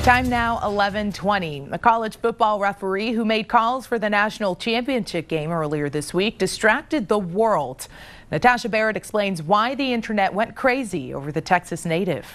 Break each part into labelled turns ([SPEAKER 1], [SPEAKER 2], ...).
[SPEAKER 1] Time now 11:20. A college football referee who made calls for the national championship game earlier this week distracted the world. Natasha Barrett explains why the internet went crazy over the Texas native.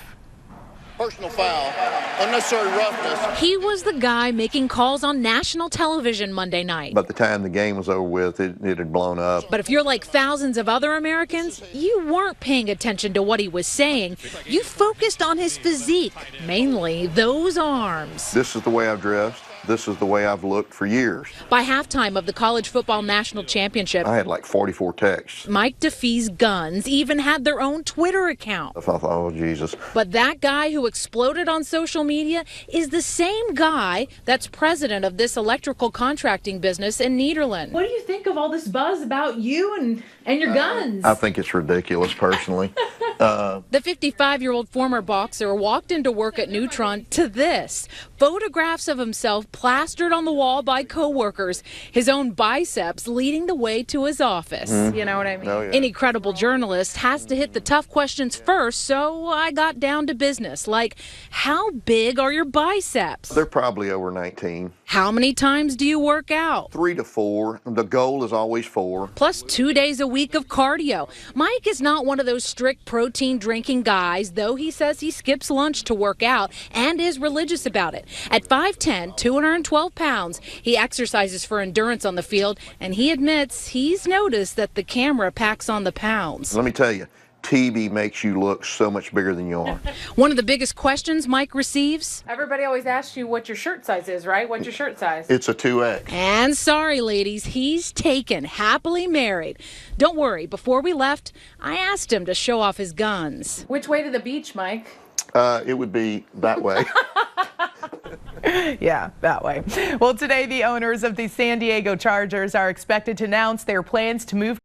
[SPEAKER 2] Personal foul, unnecessary roughness.
[SPEAKER 3] He was the guy making calls on national television Monday night.
[SPEAKER 4] By the time the game was over with, it had blown up.
[SPEAKER 3] But if you're like thousands of other Americans, you weren't paying attention to what he was saying. You focused on his physique, mainly those arms.
[SPEAKER 4] This is the way I've dressed. This is the way I've looked for years.
[SPEAKER 3] By halftime of the college football national championship,
[SPEAKER 4] I had like 44 texts.
[SPEAKER 3] Mike Defee's Guns even had their own Twitter account.
[SPEAKER 4] I thought, oh, Jesus.
[SPEAKER 3] But that guy who exploded on social media is the same guy that's president of this electrical contracting business in Nederland.
[SPEAKER 5] What do you think of all this buzz about you and your guns?
[SPEAKER 4] I think it's ridiculous, personally.
[SPEAKER 3] The 55-year-old former boxer walked into work at Neutron to this. Photographs of himself plastered on the wall by coworkers, his own biceps leading the way to his office. You know what I mean?
[SPEAKER 4] Oh, yeah.
[SPEAKER 3] Any credible journalist has to hit the tough questions first, so I got down to business. Like, how big are your biceps?
[SPEAKER 4] They're probably over 19.
[SPEAKER 3] How many times do you work out?
[SPEAKER 4] 3 to 4. The goal is always 4.
[SPEAKER 3] Plus 2 days a week of cardio. Mike is not one of those strict protein drinking guys, though he says he skips lunch to work out and is religious about it. At 5'10", 212 pounds, he exercises for endurance on the field, and he admits he's noticed that the camera packs on the pounds.
[SPEAKER 4] Let me tell you, TV makes you look so much bigger than you are.
[SPEAKER 3] One of the biggest questions Mike receives?
[SPEAKER 5] Everybody always asks you what your shirt size is, right? What's your shirt size?
[SPEAKER 4] It's a 2X.
[SPEAKER 3] And sorry, ladies, he's taken, happily married. Don't worry, before we left, I asked him to show off his guns.
[SPEAKER 5] Which way to the beach, Mike?
[SPEAKER 4] It would be that way.
[SPEAKER 1] Yeah, that way. Well, today the owners of the San Diego Chargers are expected to announce their plans to move